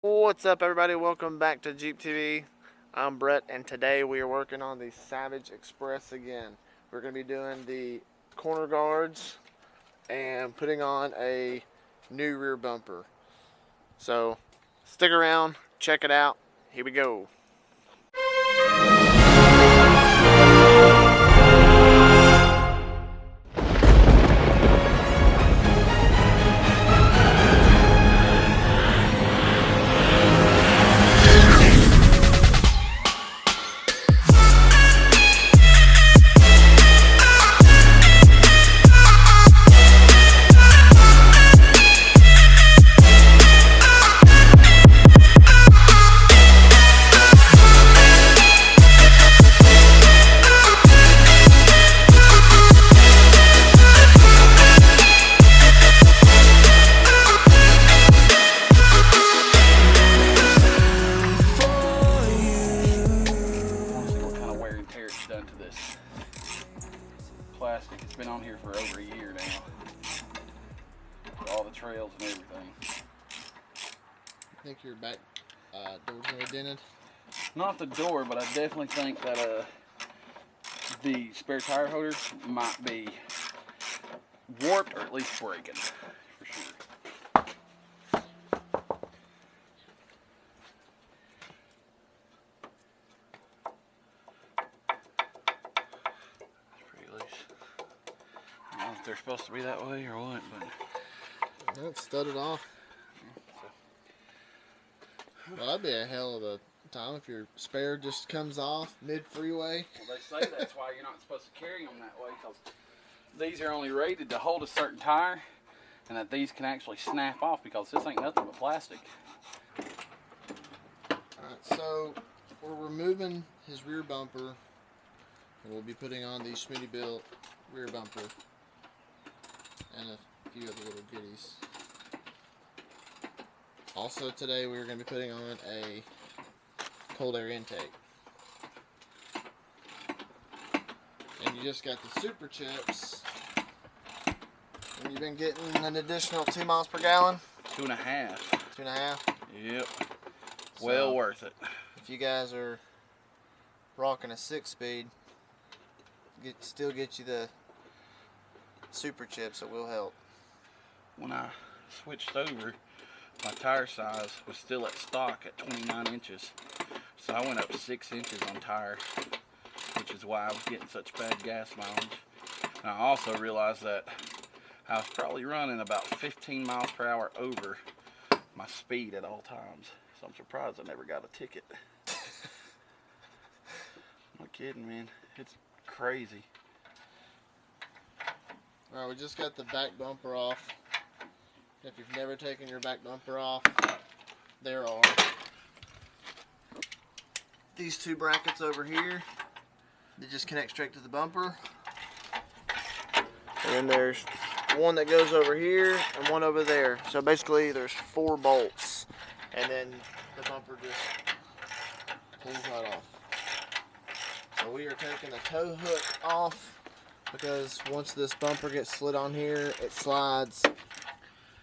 What's up, everybody? Welcome back to Jeep TV. I'm Brett, and today we are working on the Savage Express again. We're going to be doing the corner guards and putting on a new rear bumper. So stick around, check it out. Here we go. Done to this plastic. It's been on here for over a year now. All the trails and everything. I think your back door's gonna be dented. Not the door, but I definitely think that the spare tire holder might be warped or at least breaking for sure. If they're supposed to be that way or what, but It's studded off. Well, that'd be a hell of a time if your spare just comes off mid-freeway. Well, they say that's why you're not supposed to carry them that way, because these are only rated to hold a certain tire, and that these can actually snap off because this ain't nothing but plastic. Alright, so we're removing his rear bumper, and we'll be putting on the Smittybilt rear bumper and a few other little goodies. Also today we're going to be putting on a cold air intake. And you just got the super chips. And you've been getting an additional 2 miles per gallon? 2.5. 2.5? Yep. Well worth it. If you guys are rocking a 6-speed, still get you the super chips. It will help. When I switched over, my tire size was still at stock at 29 inches. So I went up 6 inches on tire, which is why I was getting such bad gas mileage. And I also realized that I was probably running about 15 miles per hour over my speed at all times. So I'm surprised I never got a ticket. I'm not kidding, man. It's crazy. Alright, we just got the back bumper off. If you've never taken your back bumper off, there are these 2 brackets over here. They just connect straight to the bumper. And then there's one that goes over here and one over there. So basically there's 4 bolts. And then the bumper just pulls right off. So we are taking the tow hook off, because once this bumper gets slid on here, it slides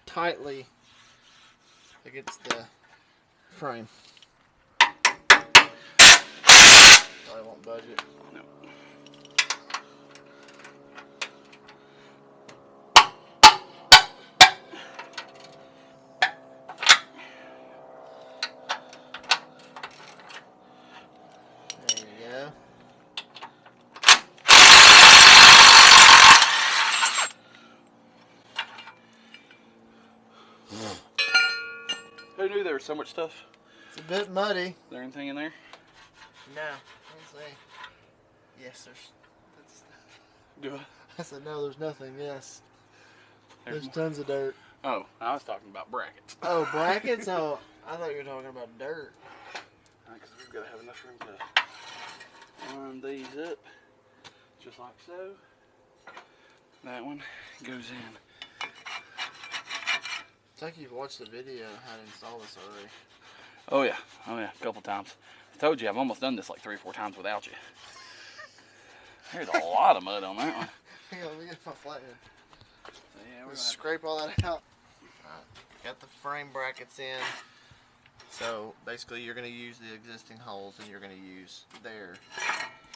tightly against the frame. Probably won't budge it. No. There you go. Who knew there was so much stuff? It's a bit muddy. Is there anything in there? No. Let's see. Yes, Do I? I said no, there's nothing. Yes. There's tons of dirt. Oh, I was talking about brackets. Oh, brackets? Oh, I thought you were talking about dirt. Because we've got to have enough room to line these up, just like so. That one goes in. It's like you've watched the video on how to install this already. Oh yeah, a couple times. I told you I've almost done this like 3 or 4 times without you. There's a lot of mud on that one. Hang on, let me get my flathead. So, yeah, we're Scrape all that out. Got the frame brackets in. So basically you're going to use the existing holes and you're going to use their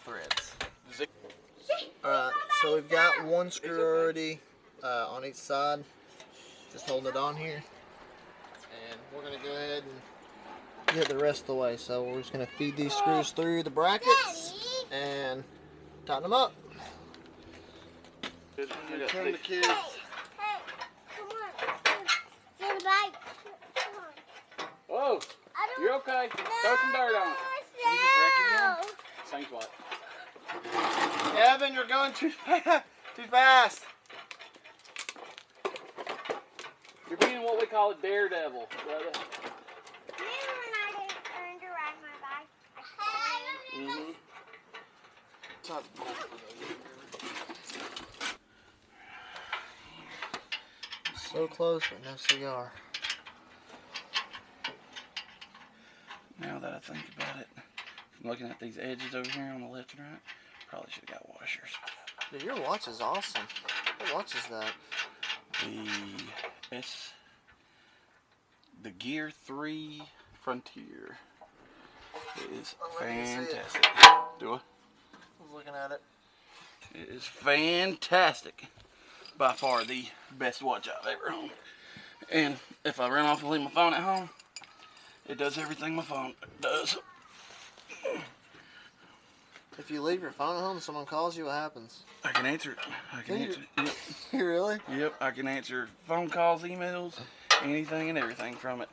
threads. Alright, so we've got one screw already on each side, just holding it on here. And we're going to go ahead and get the rest of the way. So we're just going to feed these screws through the brackets and tighten them up. Turn the kids. Hey, come on. Get a bite. Come on. Whoa, you're okay. Throw some dirt on it. You just wrecking them? Same spot. Evan, you're going too fast. Too fast. You're being what we call a daredevil, brother. Remember when I learned to ride my bike? Mm-hmm. So close, but no cigar. Now that I think about it, I'm looking at these edges over here on the left and right, probably should have got washers. Dude, your watch is awesome. What watch is that? The Geer 3 Frontier. It is let me see it. fantastic. Do I? I was looking at it. It is fantastic. By far the best watch I've ever owned. And if I run off and leave my phone at home, it does everything my phone does. If you leave your phone at home and someone calls you, what happens? I can answer it. I can answer it. Yep. Really? Yep, I can answer phone calls, emails, anything and everything from it.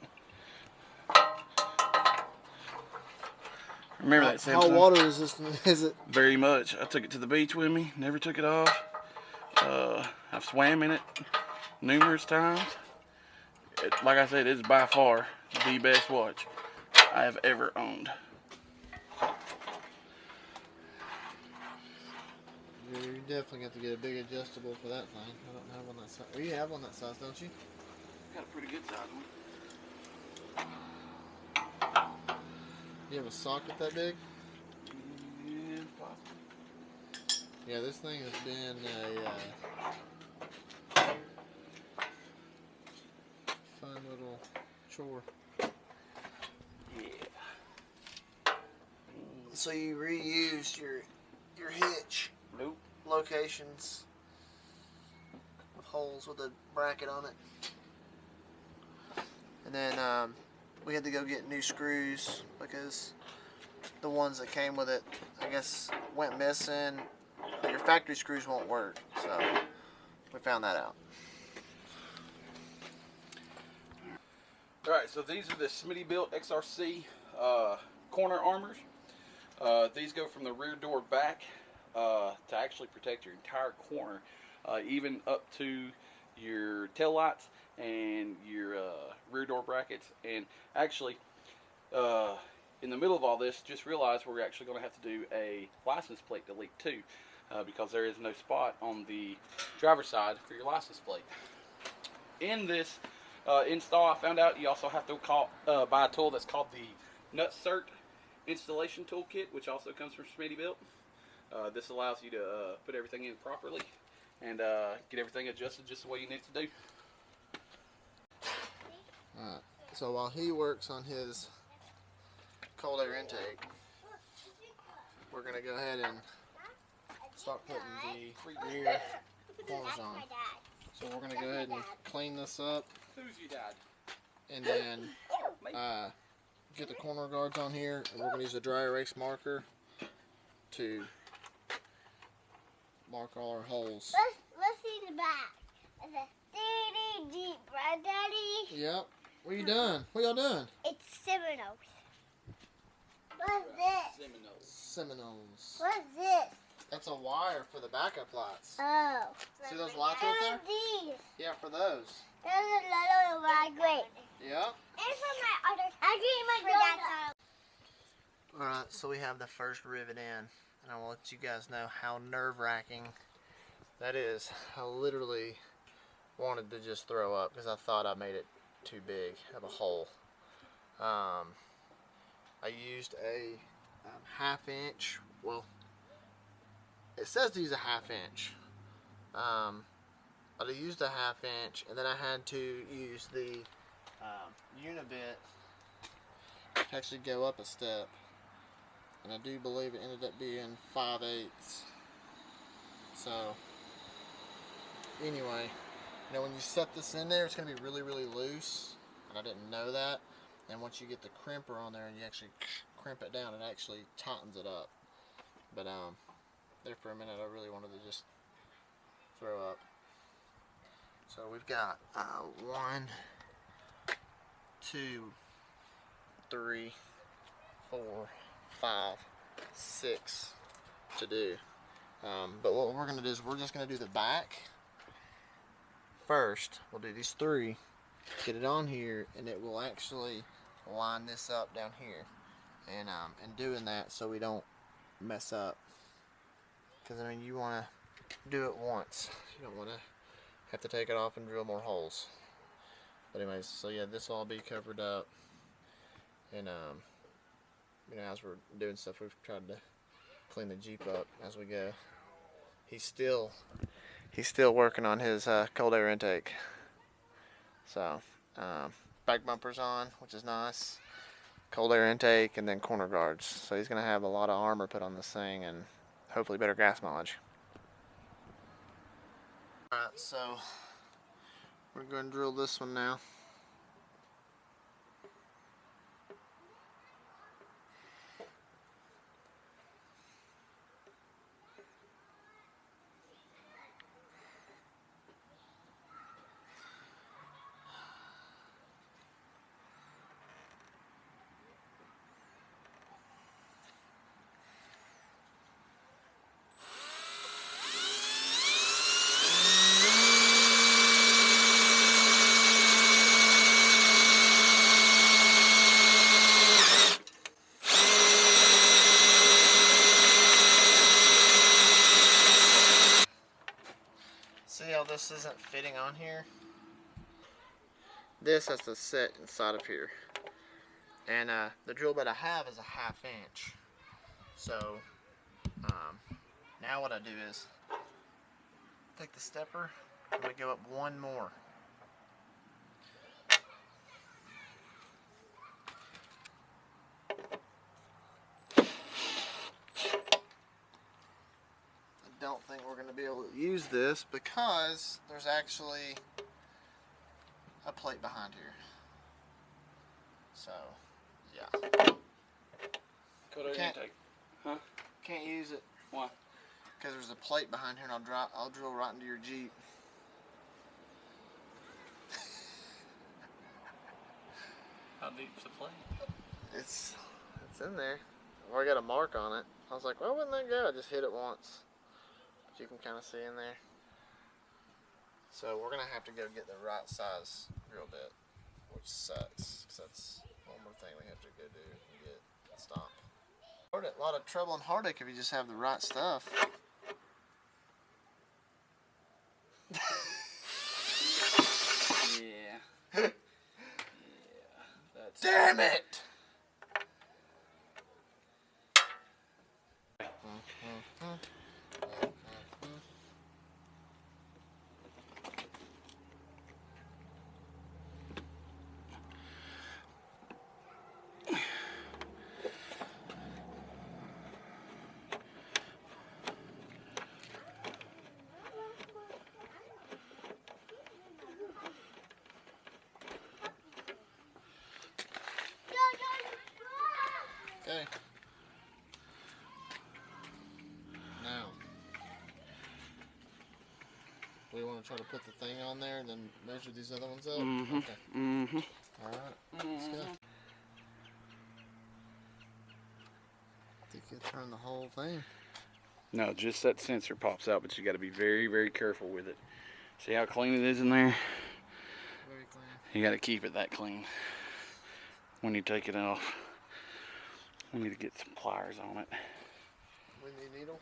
Remember that Samsung? How water resistant is it? Very much. I took it to the beach with me, never took it off. I've swam in it numerous times. Like I said, it's by far the best watch I have ever owned. You definitely got to get a big adjustable for that thing. I don't have one that size. Well, you have one that size, don't you? Got a pretty good size one. You have a socket that big? Yeah, possibly. Yeah, this thing has been a fun little chore. Yeah. So you reused your hitch Nope. locations with holes with a bracket on it. And then we had to go get new screws because the ones that came with it, I guess, went missing. Your factory screws won't work, so we found that out. Alright, so these are the Smittybilt XRC corner armors. These go from the rear door back to actually protect your entire corner, even up to your tail lights and your rear door brackets. And actually, in the middle of all this, just realized we're actually going to have to do a license plate delete too, because there is no spot on the driver's side for your license plate. In this install, I found out you also have to buy a tool that's called the Nutsert installation toolkit, which also comes from Smittybilt. This allows you to put everything in properly and get everything adjusted just the way you need it to do. Alright, so while he works on his cold air intake, we're going to go ahead and start putting the rear corners on. So we're going to go ahead and clean this up. Who's your dad? And then get the corner guards on here, and we're going to use a dry erase marker to mark all our holes. Let's see the back. It's a CD deep, right, Daddy? Yep. What are you doing? What y'all doing? It's Seminoles. What's this? Seminoles. What's this? That's a wire for the backup lights. Oh. See those lights right there? These. Yeah, for those. There's a little right great. Yep. And for my other, I dream my Alright, so we have the first rivet in, and I will let you guys know how nerve-wracking that is. I literally wanted to just throw up because I thought I made it too big of a hole. I used a half-inch, well, it says to use a half-inch. But I used a half-inch, and then I had to use the Unibit to actually go up a step. And I do believe it ended up being 5/8. So, anyway, now when you set this in there, it's going to be really, really loose. And I didn't know that. And once you get the crimper on there and you actually crimp it down, it actually tightens it up. But there for a minute, I really wanted to just throw up. So we've got 1, 2, 3, 4, 5, 6 to do. But what we're going to do is we're just going to do the back first. We'll do these 3, get it on here, and it will actually line this up down here. And doing that so we don't mess up. Because I mean, you want to do it once. You don't want to have to take it off and drill more holes. But anyways, so yeah, this will all be covered up. And you know, as we're doing stuff, we've tried to clean the Jeep up as we go. He's still working on his cold air intake. So back bumpers on, which is nice. Cold air intake, and then corner guards. So he's gonna have a lot of armor put on this thing, and hopefully better gas mileage. Alright, so we're going to drill this one now. See how this isn't fitting on here? This has to sit inside of here. And the drill bit I have is a 1/2 inch. So now what I do is take the stepper and we go up 1 more. I don't think we're going to be able to use this because there's actually a plate behind here. So, yeah. Cold air intake. Huh? Can't use it. Why? Because there's a plate behind here and I'll drill right into your Jeep. How deep's the plate? It's in there. Or I got a mark on it. I was like, why wouldn't that go? I just hit it once. But you can kind of see in there. So we're going to have to go get the right size drill bit, which sucks. Because that's one more thing we have to go do and get stopped. A lot of trouble and heartache if you just have the right stuff. Yeah. Yeah. That's Damn it! Okay. Now, we want to try to put the thing on there and then measure these other ones up? Mm-hmm. Okay. Mm-hmm. Alright, let's go. Think you'll turn the whole thing? No, just that sensor pops out, but you got to be very, very careful with it. See how clean it is in there? Very clean. You got to keep it that clean when you take it off. We need to get some pliers on it. We need a needle?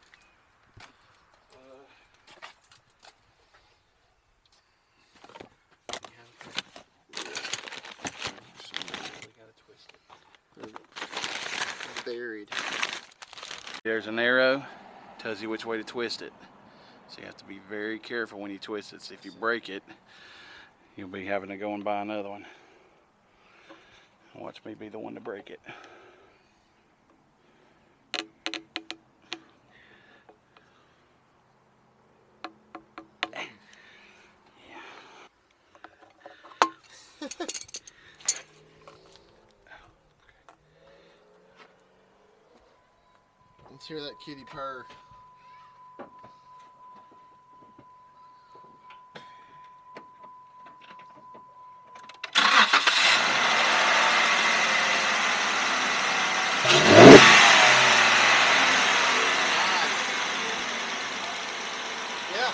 Buried. There's an arrow, tells you which way to twist it. So you have to be very careful when you twist it. So if you break it, you'll be having to go and buy another one. Watch me be the one to break it. Let's hear that kitty purr. Yeah.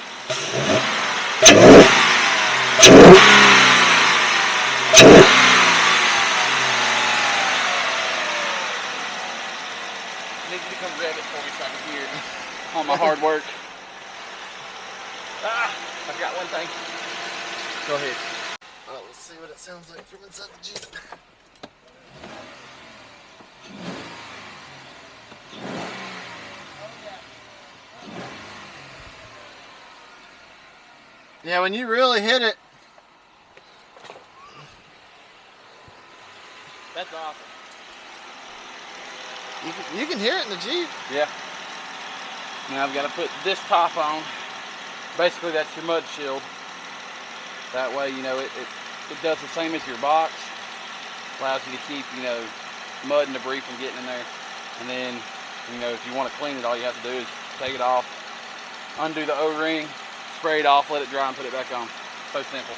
I need you to come grab it for me so I can hear all my hard work. I've got one thing. Go ahead. Alright, let's see what it sounds like from inside the Jeep. Yeah, when you really hit it. That's awesome. You can hear it in the Jeep. Yeah. Now I've got to put this top on. Basically that's your mud shield. That way, you know, it does the same as your box. Allows you to keep, you know, mud and debris from getting in there. And then, you know, if you want to clean it, all you have to do is take it off, undo the O-ring, spray it off, let it dry, and put it back on. So simple.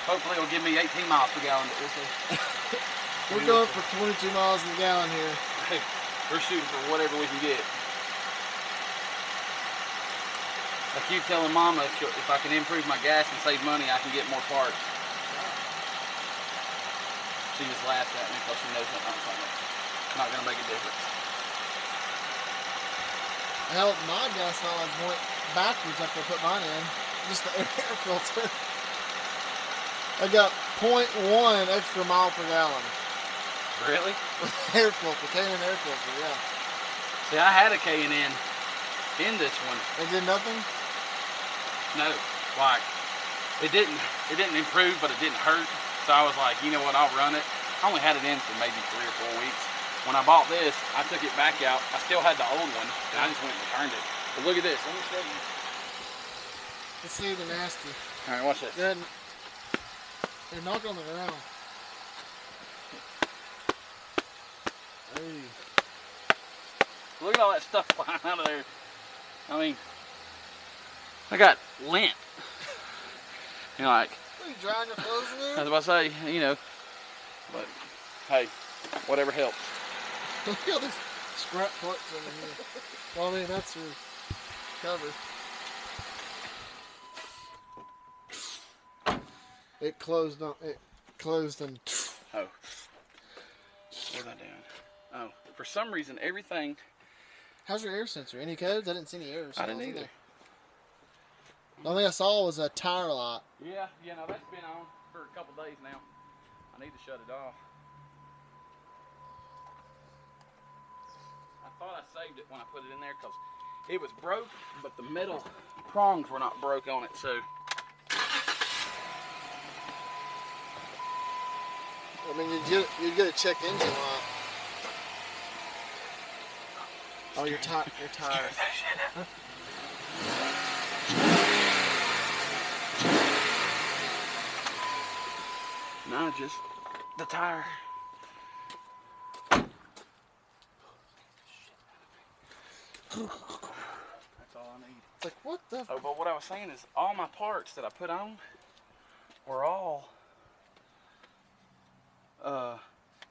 Hopefully it'll give me 18 miles per gallon, but we'll see. We're going for 22 miles a gallon here. Hey, we're shooting for whatever we can get. I keep telling Mama if I can improve my gas and save money, I can get more parts. She just laughs at me because she knows it's not going to make a difference. Hell, my gas mileage went backwards after I put mine in. Just the air filter. I got 0.1 extra mile per gallon. Really? Air filter, K&N air filter, yeah. See, I had a K&N in this one. It did nothing? No, like it didn't improve, but it didn't hurt. So I was like, you know what, I'll run it. I only had it in for maybe 3 or 4 weeks. When I bought this, I took it back out. I still had the old one, and I just went and returned it. But look at this. Let me show you. Let's see the nasty. All right, watch this. Go ahead. They're knocking on the ground. Hey. Look at all that stuff flying out of there. I mean, I got lint. You know, like. Are you drying your clothes in there? I was about to say, you know, but hey, whatever helps. Look at all these scrap parts over here. Well, I mean, that's your cover. It closed on. It closed and. Oh, what was I doing? Oh, for some reason, everything. How's your air sensor? Any codes? I didn't see any errors. I didn't either. The only thing I saw was a tire light. Yeah, no, that's been on for a couple days now. I need to shut it off. I thought I saved it when I put it in there because it was broke, but the metal prongs were not broke on it, so. I mean, you'd get a check engine light. Oh, your tire. No, just the tire. That's all I need. It's like, what the? Oh, but what I was saying is all my parts that I put on were all,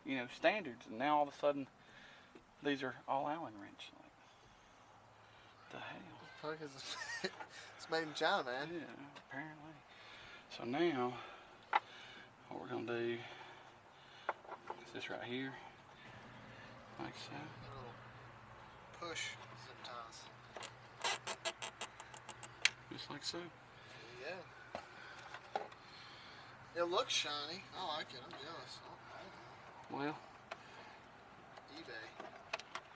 you know, standards. And now all of a sudden, these are all Allen wrench. Like, the hell? Probably 'cause it's made in China, man. Yeah, apparently. So now, what we're gonna do is this right here, like so. A little push zip ties. Just like so. Yeah. It looks shiny. I like it. I'm jealous. Well, eBay.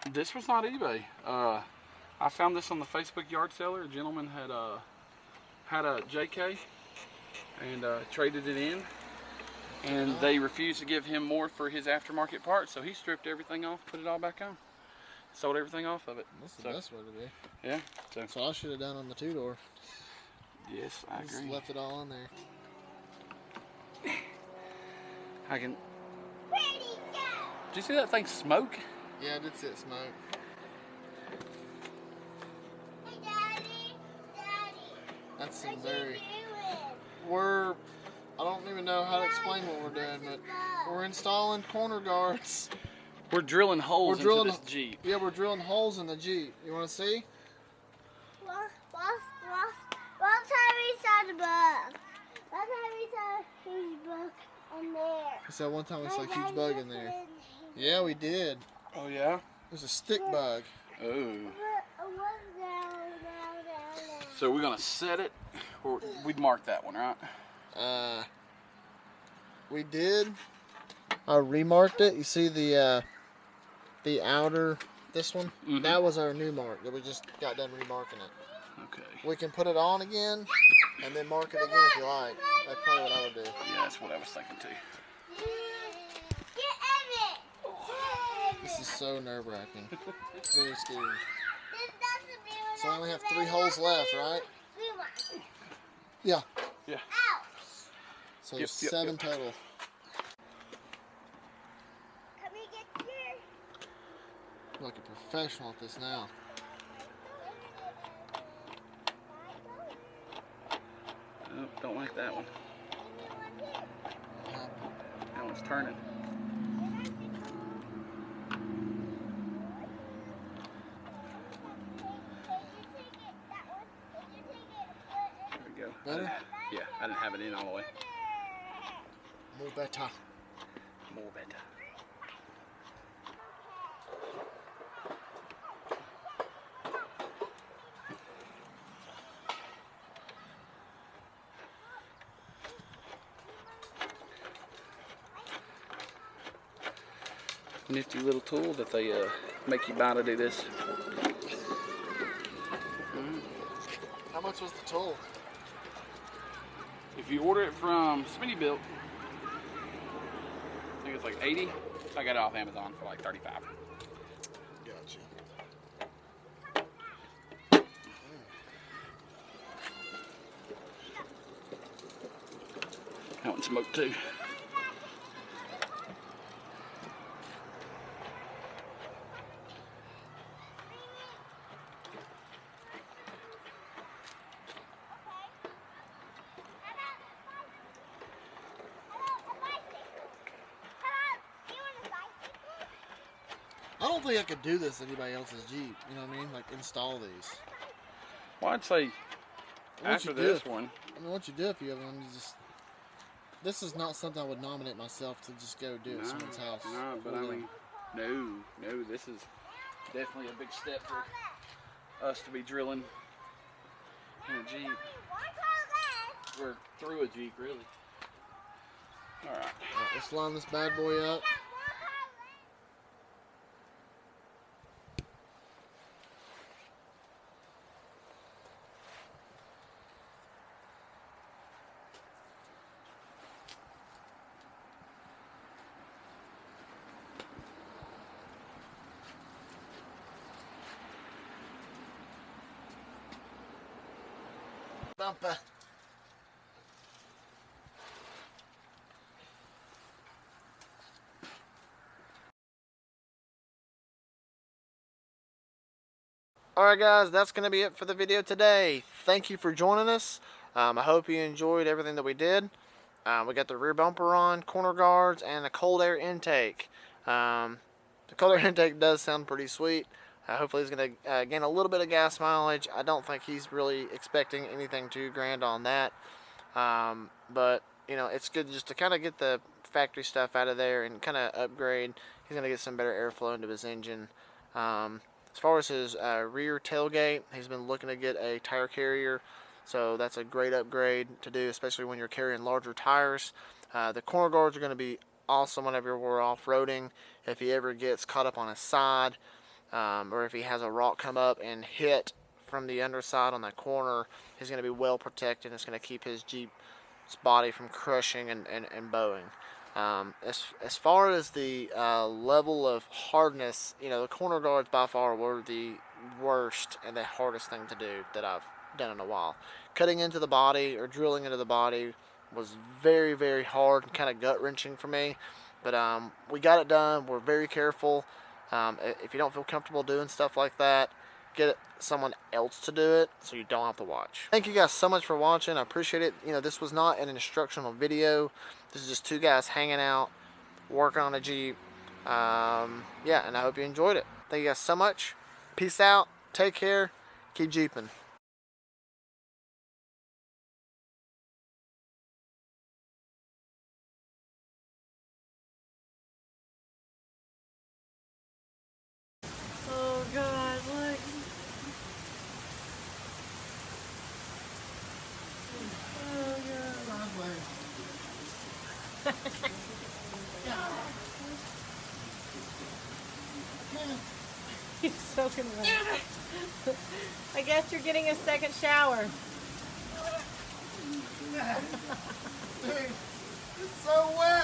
this was not eBay. I found this on the Facebook yard seller. A gentleman had a JK and traded it in. And they refused to give him more for his aftermarket parts, so he stripped everything off, put it all back on. Sold everything off of it. That's the best way to be. Yeah. So I should have done on the two-door. Yes, I Just agree. left it all in there. I can... Did you see that thing smoke? Yeah, I did see it smoke. Hey, Daddy. That's some What very... you doing? We're... I don't even know how to explain what we're doing, but we're installing corner guards. We're drilling holes into this Jeep. Yeah, we're drilling holes in the Jeep. You want to see? What time we saw the bug? What time we saw a huge bug in there? So one time we saw a huge bug in there. Yeah, we did. Oh, yeah? It was a stick bug. Oh. So we're going to set it, or we'd mark that one, right? We did. I remarked it. You see the outer, this one? Mm-hmm. That was our new mark that we just got done remarking it. Okay. We can put it on again and then mark it again if you like. That's probably what I would do. Yeah, that's what I was thinking too. This is so nerve-wracking. It's very scary. So I only have 3 holes left, right? Yeah. Yeah. So there's 7 total. I'm like a professional at this now. Oh, don't like that one. That one's turning. There we go. Better? Yeah, I didn't have it in all the way. More better. More better. Nifty little tool that they make you buy to do this. How much was the tool? If you order it from Smittybilt, I think it's like 80. I got it off Amazon for like 35. Gotcha. That one smoked too. I don't think I could do this in anybody else's Jeep. You know what I mean? Like install these. Well, I'd say Once after you do this it- one, I mean, once you do a few of them, you just. This is not something I would nominate myself to just go do at someone's house. no, but I mean, no, this is definitely a big step for us to be drilling in a Jeep. We're through a Jeep, really. All right. Alright, let's line this bad boy up. Bumper. Alright guys, that's going to be it for the video today. Thank you for joining us. I hope you enjoyed everything that we did. We got the rear bumper on, corner guards, and a cold air intake. The cold air intake does sound pretty sweet. Hopefully he's going to gain a little bit of gas mileage. I don't think he's really expecting anything too grand on that. But, you know, it's good just to kind of get the factory stuff out of there and kind of upgrade. He's going to get some better airflow into his engine. As far as his rear tailgate, he's been looking to get a tire carrier. So that's a great upgrade to do, especially when you're carrying larger tires. The corner guards are going to be awesome whenever we're off-roading. If he ever gets caught up on his side, or if he has a rock come up and hit from the underside on that corner, he's going to be well protected. It's going to keep his Jeep's body from crushing and bowing. As far as the level of hardness, you know, the corner guards by far were the worst and the hardest thing to do that I've done in a while. Cutting into the body or drilling into the body was very, very hard and kind of gut-wrenching for me. But we got it done. We're very careful. If you don't feel comfortable doing stuff like that, get someone else to do it so you don't have to watch. Thank you guys so much for watching. I appreciate it. You know, this was not an instructional video. This is just two guys hanging out, working on a Jeep. Yeah, and I hope you enjoyed it. Thank you guys so much. Peace out. Take care. Keep Jeeping. Oh God, look. Oh God. He's soaking wet. I guess you're getting a second shower. It's so wet.